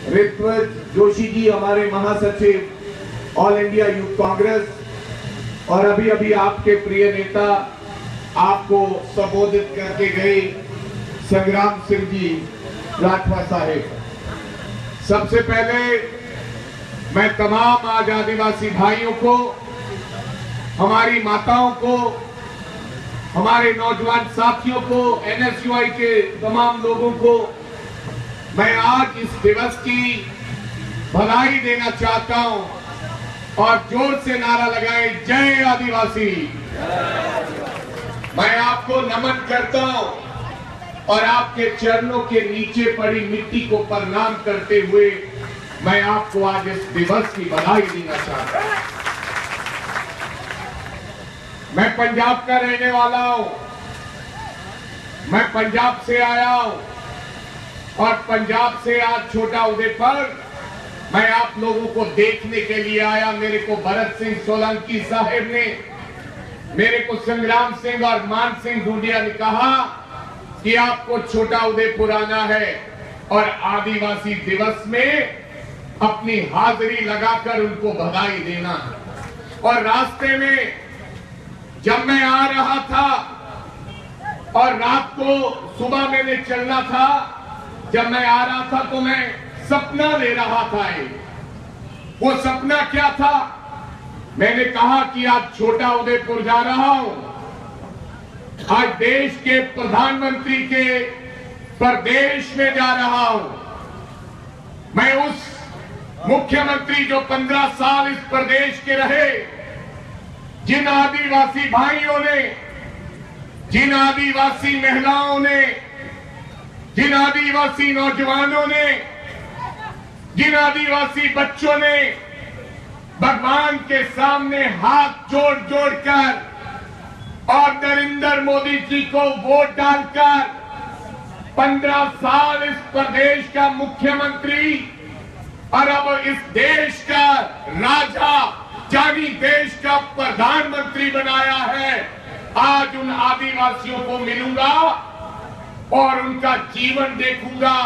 ऋत्विज जोशी जी हमारे महासचिव all India youth Congress, और अभी अभी आपके प्रिय नेता आपको संबोधित करके गए संग्राम सिंह जी राठवा साहेब। सबसे पहले मैं तमाम आज आदिवासी भाइयों को, हमारी माताओं को, हमारे नौजवान साथियों को, एनएसयूआई के तमाम लोगों को मैं आज इस दिवस की बधाई देना चाहता हूं और जोर से नारा लगाएं, जय आदिवासी। मैं आपको नमन करता हूं और आपके चरणों के नीचे पड़ी मिट्टी को प्रणाम करते हुए मैं आपको आज इस दिवस की बधाई देना चाहता हूं। मैं पंजाब का रहने वाला हूं, मैं पंजाब से आया हूं और पंजाब से आज छोटा उदेपुर मैं आप लोगों को देखने के लिए आया। मेरे को भरत सिंह सोलंकी साहब ने, मेरे को संग्राम सिंह और मान सिंह ढूंढिया ने कहा कि आपको छोटा उदेपुर आना है और आदिवासी दिवस में अपनी हाजिरी लगाकर उनको बधाई देना है। और रास्ते में जब मैं आ रहा था और रात को सुबह मैंने चलना था, जब मैं आ रहा था तो मैं सपना ले रहा था। वो सपना क्या था? मैंने कहा कि आज छोटा उदेपुर जा रहा हूं, आज देश के प्रधानमंत्री के प्रदेश में जा रहा हूं। मैं उस मुख्यमंत्री जो 15 साल इस प्रदेश के रहे, जिन आदिवासी भाइयों ने, जिन आदिवासी महिलाओं ने, जिन आदिवासी नौजवानों ने, जिन आदिवासी बच्चों ने भगवान के सामने हाथ जोड़ जोड़कर और नरेंद्र मोदी जी को वोट डालकर 15 साल इस प्रदेश का मुख्यमंत्री और अब इस देश का राजा यानी देश का प्रधानमंत्री बनाया है। आज उन आदिवासियों को मिलूंगा और उनका जीवन देखूंगा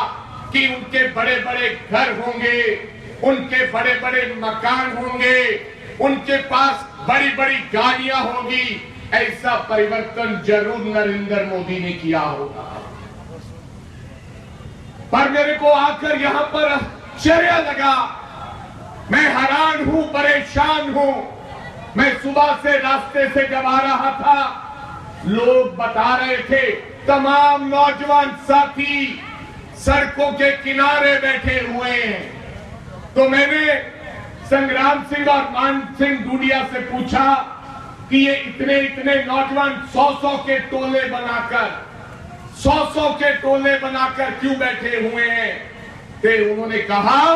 कि उनके बड़े बड़े घर होंगे, उनके बड़े बड़े मकान होंगे, उनके पास बड़ी बड़ी गाड़ियां होंगी। ऐसा परिवर्तन जरूर नरेंद्र मोदी ने किया होगा। पर मेरे को आकर यहां पर आश्चर्य लगा, मैं हैरान हूं, परेशान हूं। मैं सुबह से रास्ते से जब आ रहा था, लोग बता रहे थे, तमाम नौजवान साथी सड़कों के किनारे बैठे हुए हैं। तो मैंने संग्राम सिंह और मान सिंह ढूंढिया से पूछा कि ये इतने इतने नौजवान 100-100 के टोले बनाकर 100-100 के टोले बनाकर क्यों बैठे हुए हैं? तो उन्होंने कहा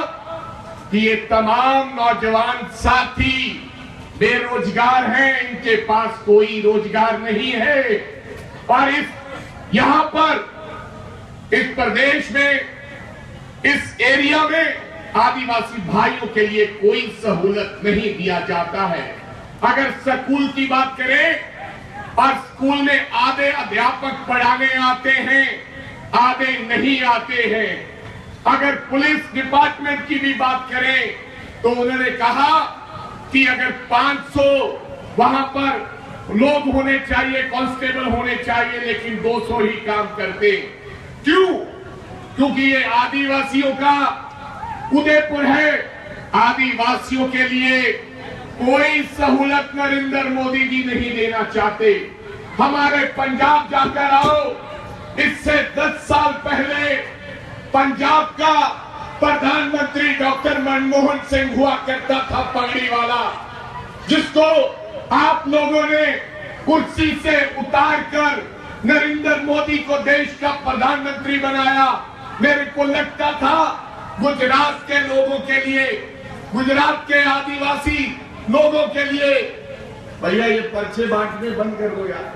कि ये तमाम नौजवान साथी बेरोजगार हैं, इनके पास कोई रोजगार नहीं है और यहां पर इस प्रदेश में, इस एरिया में आदिवासी भाइयों के लिए कोई सहूलत नहीं दिया जाता है। अगर स्कूल की बात करें और स्कूल में आधे अध्यापक पढ़ाने आते हैं, आधे नहीं आते हैं। अगर पुलिस डिपार्टमेंट की भी बात करें तो उन्होंने कहा कि अगर 500 वहां पर लोग होने चाहिए, कांस्टेबल होने चाहिए, लेकिन 200 ही काम करते। क्यों? क्योंकि ये आदिवासियों का उदयपुर है। आदिवासियों के लिए कोई सहूलत नरेंद्र मोदी जी नहीं देना चाहते। हमारे पंजाब जाकर आओ, इससे 10 साल पहले पंजाब का प्रधानमंत्री डॉक्टर मनमोहन सिंह हुआ करता था, पगड़ी वाला, जिसको आप लोगों ने कुर्सी से उतारकर नरेंद्र मोदी को देश का प्रधानमंत्री बनाया। मेरे को लगता था गुजरात के लोगों के लिए, गुजरात के आदिवासी लोगों के लिए, भैया ये पर्चे बांटने बंद कर दो यार।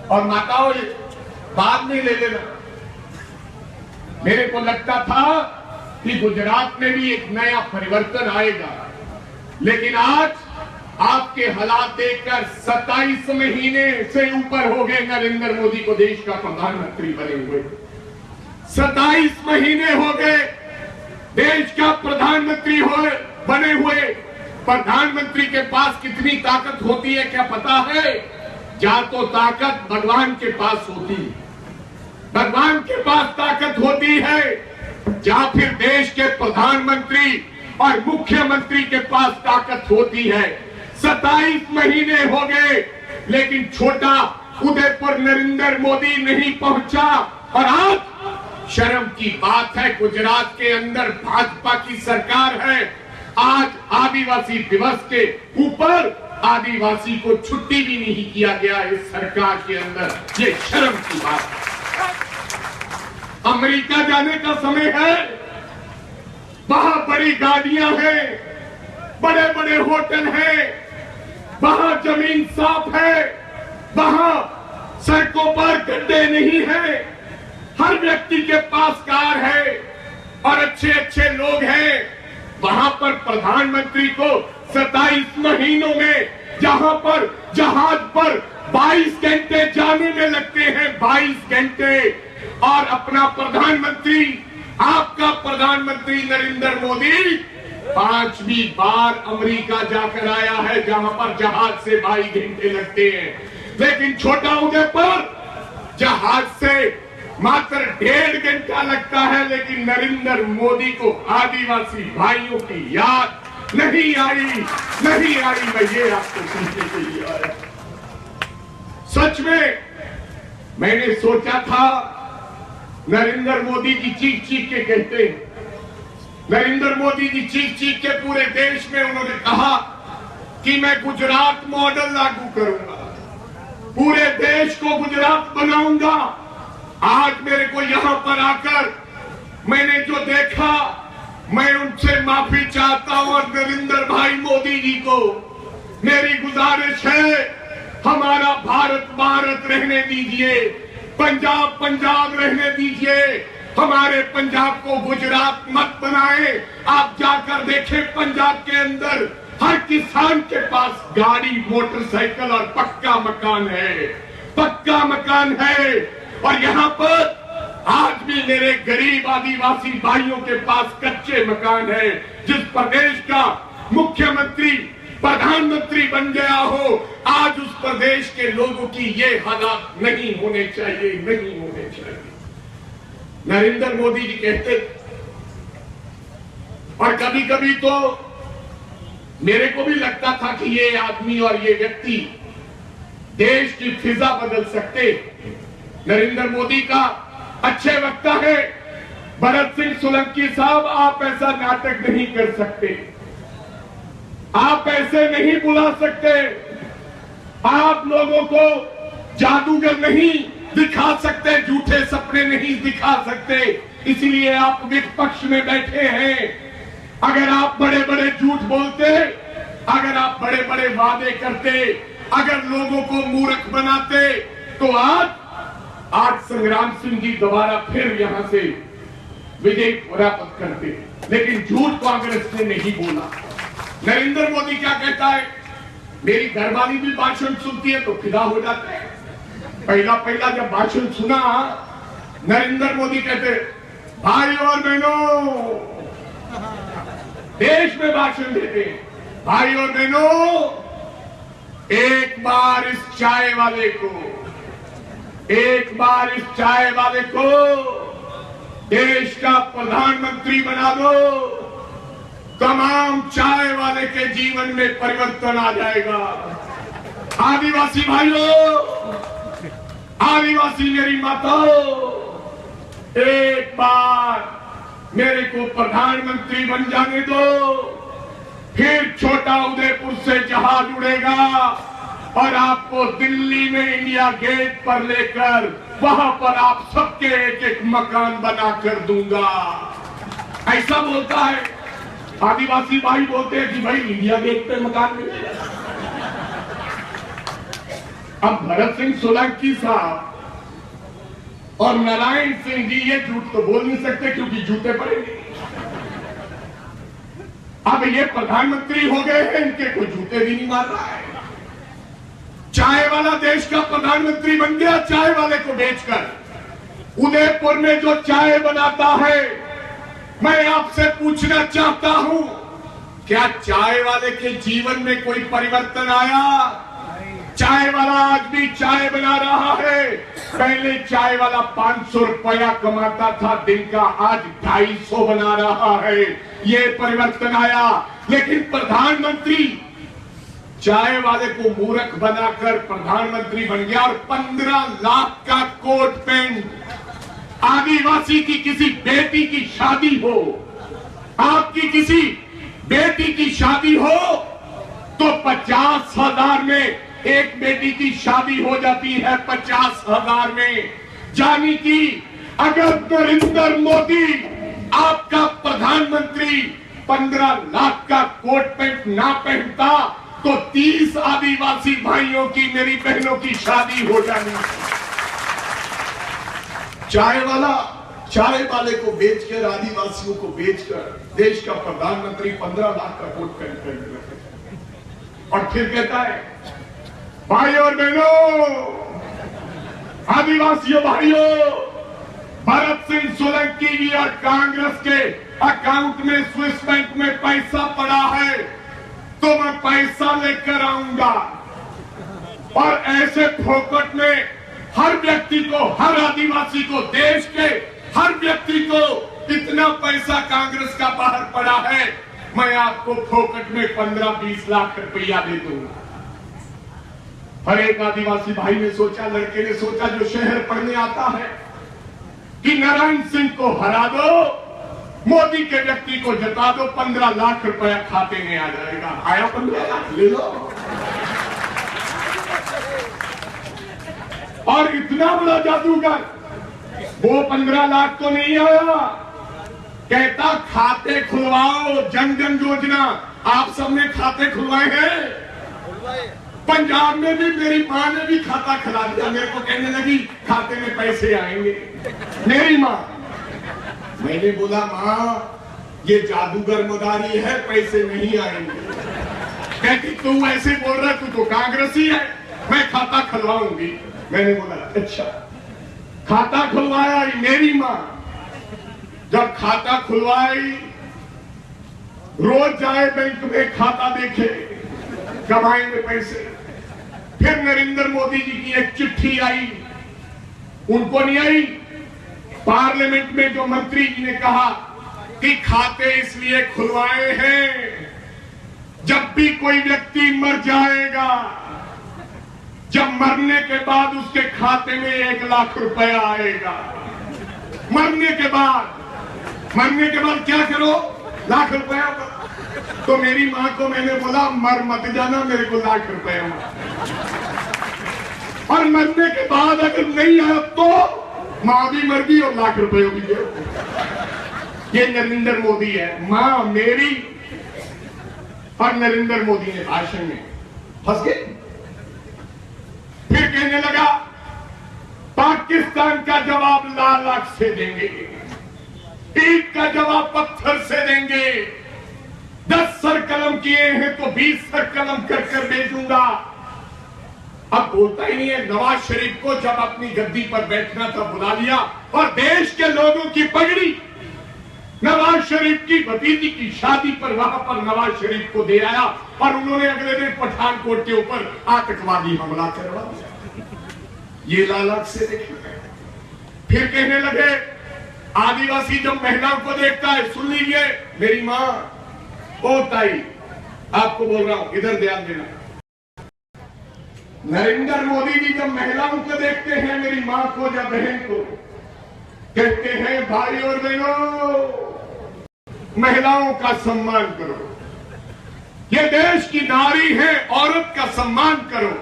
और माताओं बाद में ले लेना। मेरे को लगता था कि गुजरात में भी एक नया परिवर्तन आएगा, लेकिन आज आपके हालात देखकर 27 महीने से ऊपर हो गए नरेंद्र मोदी को देश का प्रधानमंत्री बने हुए। 27 महीने हो गए देश का प्रधानमंत्री बने हुए। प्रधानमंत्री के पास कितनी ताकत होती है क्या पता है? या तो ताकत भगवान के पास होती है, भगवान के पास ताकत होती है, या फिर देश के प्रधानमंत्री और मुख्यमंत्री के पास ताकत होती है। 27 महीने हो गए लेकिन छोटा उदयपुर नरेंद्र मोदी नहीं पहुंचा। और आज शर्म की बात है, गुजरात के अंदर भाजपा की सरकार है, आज आदिवासी दिवस के ऊपर आदिवासी को छुट्टी भी नहीं किया गया इस सरकार के अंदर। ये शर्म की बात है। अमेरिका जाने का समय है, वहां बड़ी गाड़ियां हैं, बड़े बड़े होटल हैं, वहां जमीन साफ है, वहां सड़कों पर गड्ढे नहीं है, हर व्यक्ति के पास कार है और अच्छे अच्छे लोग हैं। वहां पर प्रधानमंत्री को 27 महीनों में जहां पर जहाज पर 22 घंटे जाने में लगते हैं, 22 घंटे, और अपना प्रधानमंत्री, आपका प्रधानमंत्री नरेंद्र मोदी 5वीं बार अमेरिका जाकर आया है जहां पर जहाज से 22 घंटे लगते हैं। लेकिन छोटा उदयपुर जहाज से मात्र 1.5 घंटा लगता है। लेकिन नरेंद्र मोदी को आदिवासी भाइयों की याद नहीं आई। मैं ये आपको सुनने के लिए आया। सच में मैंने सोचा था नरेंद्र मोदी जी चीख चीख के कहते हैं, नरेंद्र मोदी जी चीख चीख के पूरे देश में उन्होंने कहा कि मैं गुजरात मॉडल लागू करूंगा, पूरे देश को गुजरात बनाऊंगा। आज मेरे को यहां पर आकर मैंने जो देखा, मैं उनसे माफी चाहता हूं। और नरेंद्र भाई मोदी जी को मेरी गुजारिश है, हमारा भारत भारत रहने दीजिए, पंजाब पंजाब रहने दीजिए, हमारे पंजाब को गुजरात मत बनाए। आप जाकर देखें पंजाब के अंदर हर किसान के पास गाड़ी, मोटरसाइकिल और पक्का मकान है, पक्का मकान है। और यहाँ पर आज भी मेरे गरीब आदिवासी भाइयों के पास कच्चे मकान है। जिस प्रदेश का मुख्यमंत्री प्रधानमंत्री बन गया हो, आज उस प्रदेश के लोगों की ये हालात नहीं होने चाहिए, नहीं होने चाहिए। नरेंद्र मोदी जी कहते, और कभी कभी तो मेरे को भी लगता था कि ये आदमी और ये व्यक्ति देश की फिजा बदल सकते। नरेंद्र मोदी का अच्छे वक्ता है भरत सिंह सोलंकी साहब, आप ऐसा नाटक नहीं कर सकते, आप ऐसे नहीं बुला सकते, आप लोगों को जादूगर नहीं दिखा सकते, झूठे सपने नहीं दिखा सकते, इसलिए आप विपक्ष में बैठे हैं। अगर आप बड़े बड़े झूठ बोलते, अगर आप बड़े बड़े वादे करते, अगर लोगों को मूर्ख बनाते, तो आज संग्राम सिंह जी दोबारा फिर यहां से विजय प्राप्त करते। लेकिन झूठ कांग्रेस ने नहीं बोला। नरेंद्र मोदी क्या कहता है, मेरी घरवाली भी भाषण सुनती है तो फिदा हो जाते हैं। पहला जब भाषण सुना, नरेंद्र मोदी कहते, भाई और बहनों, देश में भाषण देते, भाई और बहनों, एक बार इस चाय वाले को देश का प्रधानमंत्री बना दो, तमाम चाय वाले के जीवन में परिवर्तन आ जाएगा। आदिवासी भाइयों, आदिवासी मेरी माताओं, एक बार मेरे को प्रधानमंत्री बन जाने दो, फिर छोटा उदयपुर से जहाज उड़ेगा और आपको दिल्ली में इंडिया गेट पर लेकर वहां पर आप सबके एक एक मकान बनाकर दूंगा। ऐसा बोलता है। आदिवासी भाई बोलते हैं कि भाई इंडिया गेट पे मकान मिलेगा। अब भरत सिंह सोलंकी साहब और नारायण सिंह जी ये झूठ तो बोल नहीं सकते क्योंकि जूते पड़ेंगे। अब ये प्रधानमंत्री हो गए हैं, इनके कोई जूते भी नहीं मार रहा है। चाय वाला देश का प्रधानमंत्री बन गया, चाय वाले को बेचकर उदयपुर में जो चाय बनाता है, मैं आपसे पूछना चाहता हूं, क्या चाय वाले के जीवन में कोई परिवर्तन आया? चाय वाला आज भी चाय बना रहा है। पहले चाय वाला 500 रुपया कमाता था दिन का, आज 250 बना रहा है। ये परिवर्तन आया। लेकिन प्रधानमंत्री चाय वाले को मूर्ख बनाकर प्रधानमंत्री बन गया और 15 लाख का कोट पैंट। आदिवासी की किसी बेटी की शादी हो, आपकी किसी बेटी की शादी हो तो 50,000 में एक बेटी की शादी हो जाती है, 50,000 में। जानी कि अगर नरेंद्र मोदी आपका प्रधानमंत्री 15 लाख का कोट पैंट ना पहनता तो 30 आदिवासी भाइयों की, मेरी बहनों की शादी हो जानी। चाय वाले को बेचकर, आदिवासियों को बेचकर देश का प्रधानमंत्री 15 लाख का कोट पैंट पहन रहे और फिर कहता है, भाइयों और बहनों, आदिवासियों भाइयों, भरत सिंह सोलंकी जी और कांग्रेस के अकाउंट में स्विस बैंक में पैसा पड़ा है तो मैं पैसा लेकर आऊंगा और ऐसे फोकट में हर व्यक्ति को, हर आदिवासी को, देश के हर व्यक्ति को इतना पैसा कांग्रेस का बाहर पड़ा है, मैं आपको फोकट में 15-20 लाख रुपया दे दूंगा। हर एक आदिवासी भाई ने सोचा, लड़के ने सोचा जो शहर पढ़ने आता है, कि नारायण सिंह को हरा दो, मोदी के व्यक्ति को जता दो, 15 लाख रुपया खाते में आ जाएगा। आया 15 लाख, ले लो। और इतना बड़ा जादूगर, वो 15 लाख तो नहीं आया। कहता खाते खुलवाओ, जन जन योजना। आप सबने खाते खुलवाए हैं? पंजाब में भी मेरी माँ ने भी खाता खुला दिया। मेरे को कहने लगी खाते में पैसे आएंगे, मेरी माँ। मैंने बोला माँ, ये जादूगर मदारी है, पैसे नहीं आएंगे। कहती तू ऐसे बोल रहा, तू तो कांग्रेसी है, मैं खाता खुलवाऊंगी। मैंने बोला अच्छा। खाता खुलवाया मेरी माँ। जब खाता खुलवाई, रोज जाए बैंक में खाता देखे, कमाएंगे पैसे। फिर नरेंद्र मोदी जी की एक चिट्ठी आई, उनको नहीं आई। पार्लियामेंट में जो मंत्री जी ने कहा कि खाते इसलिए खुलवाए हैं, जब भी कोई व्यक्ति मर जाएगा, जब मरने के बाद उसके खाते में 1 लाख रुपया आएगा। मरने के बाद क्या करो? लाख रुपया। तो मेरी माँ को मैंने बोला मर मत जाना, मेरे को लाख रुपया। और मरने के बाद अगर नहीं आया तो माँ भी मर गई और लाख रुपये भी गए। ये नरेंद्र मोदी है, माँ मेरी और नरेंद्र मोदी ने भाषण में फंस गए। फिर कहने लगा पाकिस्तान का जवाब लाल आंख से देंगे, ईट का जवाब पत्थर से देंगे। 10 सर कलम किए हैं तो 20 सर कलम कर कर भेजूंगा। अब बोलता ही नहीं है। नवाज शरीफ को जब अपनी गद्दी पर बैठना था बुला लिया और देश के लोगों की पगड़ी नवाज शरीफ की भतीजी की शादी पर वहां पर नवाज शरीफ को दे आया और उन्होंने अगले दिन पठानकोट के ऊपर आतंकवादी हमला करवा दिया। ये लालच से देखे। फिर कहने लगे आदिवासी जब महिलाओं को देखता है, सुन लीजिए मेरी माँ, ओ ताई, आपको बोल रहा हूं, इधर ध्यान देना। नरेंद्र मोदी जी जब महिलाओं को देखते हैं, मेरी माँ को या बहन को, कहते हैं भाई और बहनों, महिलाओं का सम्मान करो। ये देश की नारी है, औरत का सम्मान करो।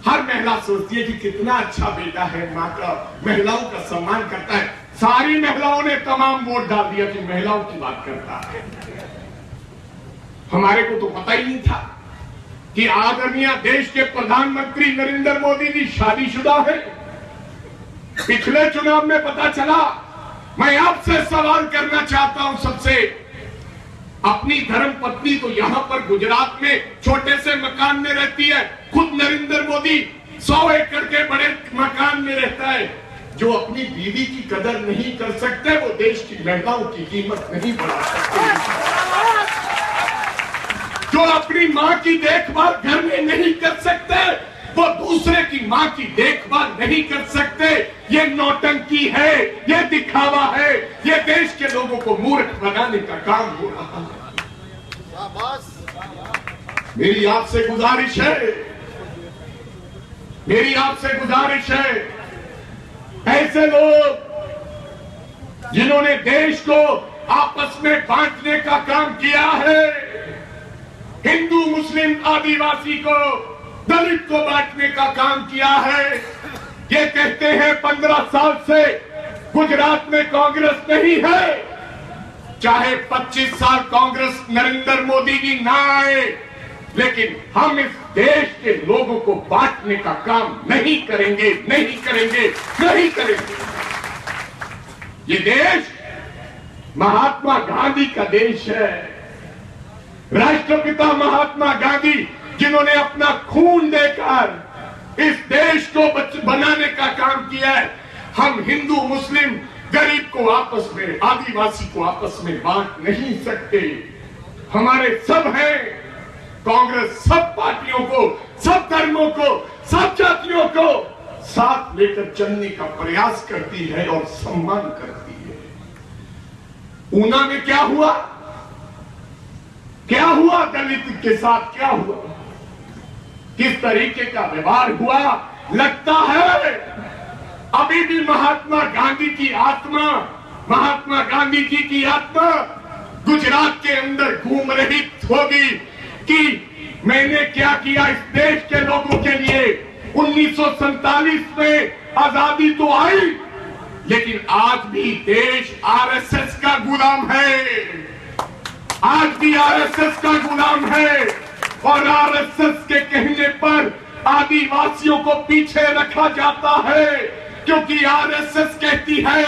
हर महिला सोचती है कि कितना अच्छा बेटा है, माँ का महिलाओं का सम्मान करता है। सारी महिलाओं ने तमाम वोट डाल दिया कि महिलाओं की बात करता है। हमारे को तो पता ही नहीं था कि आदरणीय देश के प्रधानमंत्री नरेंद्र मोदी जी शादीशुदा है। पिछले चुनाव में पता चला। मैं आपसे सवाल करना चाहता हूं सबसे, अपनी धर्म पत्नी तो यहां पर गुजरात में छोटे से मकान में रहती है, खुद नरेंद्र मोदी 100 एकड़ के बड़े मकान में रहता है। जो अपनी बीवी की कदर नहीं कर सकते वो देश की महिलाओं की कीमत नहीं बढ़ा सकते। जो अपनी मां की देखभाल घर में नहीं कर सकते वो दूसरे की मां की देखभाल नहीं कर सकते। ये नौटंकी है, ये दिखावा है, ये देश के लोगों को मूर्ख बनाने का काम हो रहा है। मेरी आपसे गुजारिश है, मेरी आपसे गुजारिश है, ऐसे लोग जिन्होंने देश को आपस में बांटने का काम किया है, हिंदू मुस्लिम आदिवासी को दलित को बांटने का काम किया है, ये कहते हैं 15 साल से गुजरात में कांग्रेस नहीं है, चाहे 25 साल कांग्रेस नरेंद्र मोदी जी ना आए, लेकिन हम इस देश के लोगों को बांटने का काम नहीं करेंगे, नहीं करेंगे, नहीं करेंगे। ये देश महात्मा गांधी का देश है। राष्ट्रपिता महात्मा गांधी जिन्होंने अपना खून देकर इस देश को बनाने का काम किया है। हम हिंदू मुस्लिम गरीब को आपस में, आदिवासी को आपस में बांट नहीं सकते। हमारे सब हैं, कांग्रेस सब पार्टियों को, सब धर्मों को, सब जातियों को साथ लेकर चलने का प्रयास करती है और सम्मान करती है। ऊना में क्या हुआ, क्या हुआ दलित के साथ, क्या हुआ, किस तरीके का व्यवहार हुआ। लगता है अभी भी महात्मा गांधी की आत्मा, महात्मा गांधी जी की आत्मा गुजरात के अंदर घूम रही होगी कि मैंने क्या किया इस देश के लोगों के लिए। 1947 में आजादी तो आई, लेकिन आज भी देश आरएसएस का गुलाम है, आज भी आरएसएस का गुलाम है। और आरएसएस के कहने पर आदिवासियों को पीछे रखा जाता है, क्योंकि आरएसएस कहती है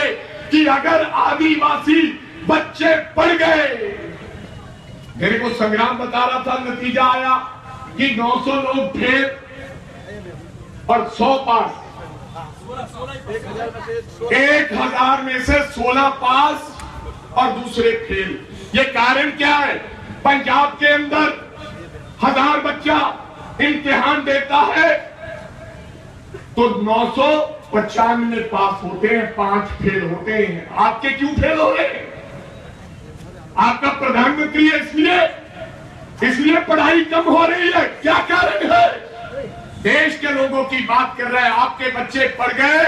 कि अगर आदिवासी बच्चे पढ़ गए, मेरे को संग्राम बता रहा था, नतीजा आया कि 900 लोग फेल और 100 पास, 1000 में से 16 पास और दूसरे फेल। ये कारण क्या है? पंजाब के अंदर 1000 बच्चा इम्तिहान देता है तो 995 पास होते हैं, 5 फेल होते हैं। आपके क्यों फेल हो रहे हैं? आपका प्रधानमंत्री है इसलिए पढ़ाई कम हो रही है। क्या कारण है? देश के लोगों की बात कर रहे हैं। आपके बच्चे पढ़ गए,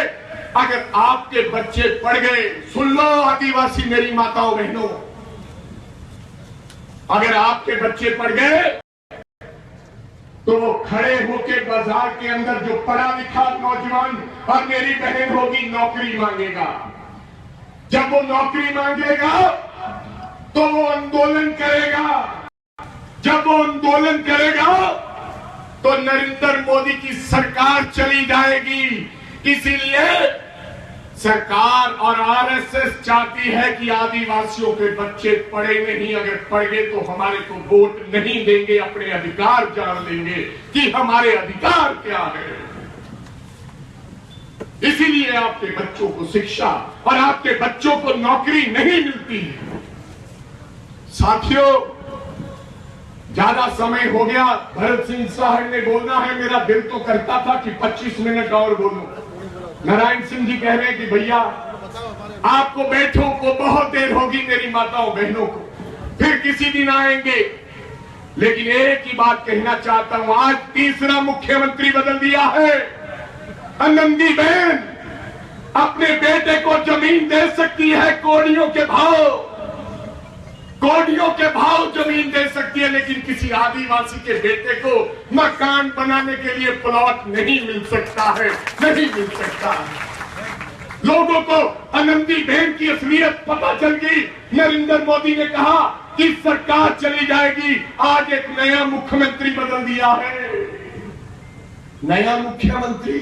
अगर आपके बच्चे पढ़ गए, सुन लो आदिवासी मेरी माताओं बहनों, अगर आपके बच्चे पढ़ गए तो वो खड़े होकर बाजार के अंदर जो पढ़ा लिखा नौजवान और मेरी बहन होगी नौकरी मांगेगा। जब वो नौकरी मांगेगा तो वो आंदोलन करेगा। जब वो आंदोलन करेगा तो नरेंद्र मोदी की सरकार चली जाएगी। इसीलिए सरकार और आरएसएस चाहती है कि आदिवासियों के बच्चे पढ़े नहीं, अगर पढ़ गए तो हमारे को वोट नहीं देंगे, अपने अधिकार जान लेंगे कि हमारे अधिकार क्या है। इसीलिए आपके बच्चों को शिक्षा और आपके बच्चों को नौकरी नहीं मिलती है। साथियों, ज्यादा समय हो गया, भरत सिंह साहब ने बोलना है, मेरा दिल तो करता था कि 25 मिनट और बोलूं। नारायण सिंह जी कह रहे हैं कि भैया आपको बैठो को बहुत देर होगी, मेरी माताओं बहनों को फिर किसी दिन आएंगे। लेकिन एक ही बात कहना चाहता हूं, आज तीसरा मुख्यमंत्री बदल दिया है। आनंदीबेन अपने बेटे को जमीन दे सकती है, कोड़ियों के भाव जमीन दे सकती है, लेकिन किसी आदिवासी के बेटे को मकान बनाने के लिए प्लॉट नहीं मिल सकता है, नहीं मिल सकता है। लोगों को आनंदीबेन की असलियत पता चल गई। नरेंद्र मोदी ने कहा कि सरकार चली जाएगी, आज एक नया मुख्यमंत्री बदल दिया है। नया मुख्यमंत्री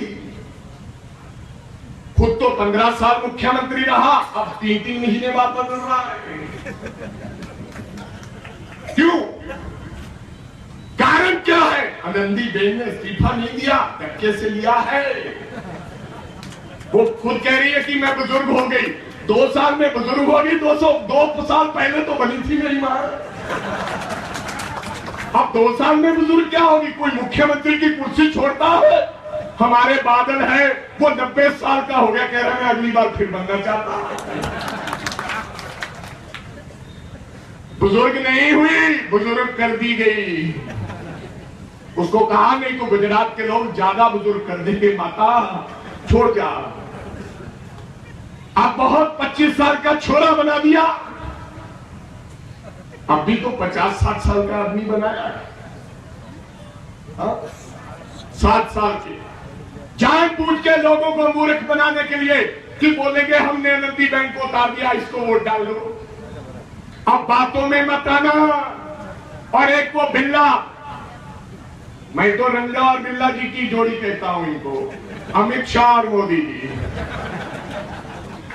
खुद तो 15 साल मुख्यमंत्री रहा, अब 3-3 महीने बाद बदल रहा है। क्यों? कारण क्या है? आनंदीबेन ने इस्तीफा नहीं दिया, धक्के से लिया है। वो खुद कह रही है कि मैं बुजुर्ग हो गई। 2 साल में बुजुर्ग होगी? 202 साल पहले तो बनी थी मेरी मां। अब 2 साल में बुजुर्ग क्या होगी? कोई मुख्यमंत्री की कुर्सी छोड़ता है? हमारे बादल है वो 90 साल का हो गया, कह रहे हैं अगली बार फिर बनना चाहता। बुजुर्ग नहीं हुई, बुजुर्ग कर दी गई। उसको कहा नहीं तो गुजरात के लोग ज्यादा बुजुर्ग कर देंगे, माता छोड़ जा। अब बहुत 25 साल का छोरा बना दिया, अब भी तो 50-60 साल का आदमी बनाया है। 7 साल के जानबूझ के लोगों को मूर्ख बनाने के लिए कि बोलेंगे हमने नदी बैंक को उतार दिया, इसको वोट डाल दो। अब बातों में मत आना। और एक वो बिल्ला, मैं तो रंगा और बिल्ला जी की जोड़ी कहता हूं इनको, अमित शाह और मोदी जी।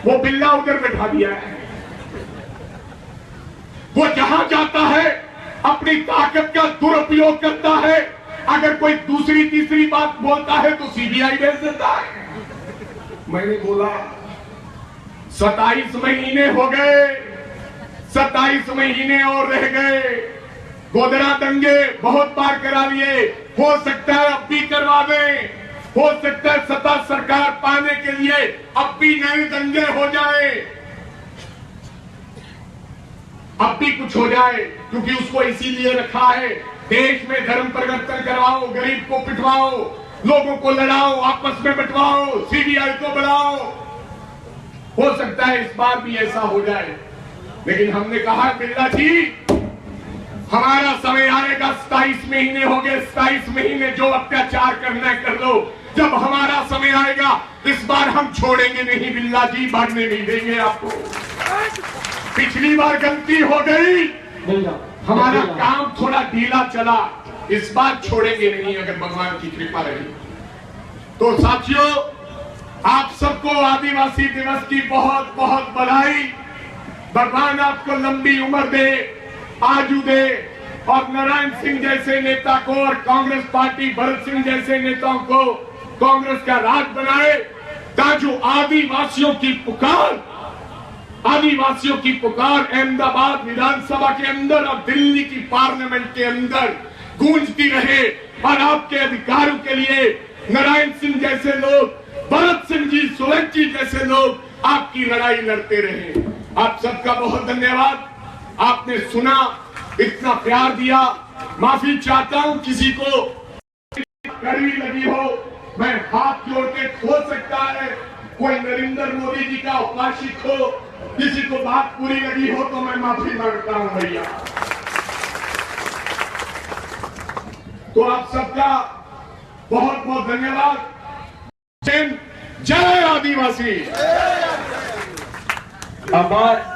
वो बिल्ला उधर बैठा दिया है, वो जहां जाता है अपनी ताकत का दुरुपयोग करता है। अगर कोई दूसरी तीसरी बात बोलता है तो सीबीआई भेज देता है। मैंने बोला 27 महीने हो गए, 27 महीने और रह गए। गोधरा दंगे बहुत बार करा लिए, हो सकता है अब भी करवा दें। हो सकता है सत्ता सरकार पाने के लिए अब भी नए दंगे हो जाए, अब भी कुछ हो जाए, क्योंकि उसको इसीलिए रखा है देश में धर्म परिवर्तन करवाओ, गरीब को पिटवाओ, लोगों को लड़ाओ, आपस में बंटवाओ, सीबीआई को बढ़ाओ। हो सकता है इस बार भी ऐसा हो जाए, लेकिन हमने कहा बिल्ला जी हमारा समय आएगा, 27 महीने हो गए, 27 महीने जो अत्याचार करना है कर लो। जब हमारा समय आएगा इस बार हम छोड़ेंगे नहीं बिल्ला जी, भागने नहीं देंगे आपको। पिछली बार गलती हो गई, हमारा काम थोड़ा ढीला चला, इस बार छोड़ेंगे नहीं अगर भगवान की कृपा रही। तो साथियों, आप सबको आदिवासी दिवस की बहुत बहुत बधाई। भगवान आपको लंबी उम्र दे, आजू दे, और नारायण सिंह जैसे नेता को और कांग्रेस पार्टी भरत सिंह जैसे नेताओं को कांग्रेस का राज बनाए, ताकि आदिवासियों की पुकार अहमदाबाद विधानसभा के अंदर और दिल्ली की पार्लियामेंट के अंदर गूंजती रहे, और आपके अधिकारों के लिए नारायण सिंह जैसे लोग, भरत सिंह जी, सोलंकी जैसे लोग आपकी लड़ाई लड़ते रहे। आप सबका बहुत धन्यवाद। आपने सुना, इतना प्यार दिया। माफी चाहता हूं किसी को कड़वी लगी हो, मैं हाथ जोड़ के, हो सकता है कोई नरेंद्र मोदी जी का उपासिक हो, किसी को बात पूरी लगी हो तो मैं माफी मांगता हूं भैया। तो आप सबका बहुत बहुत धन्यवाद। जय आदिवासी। आभार।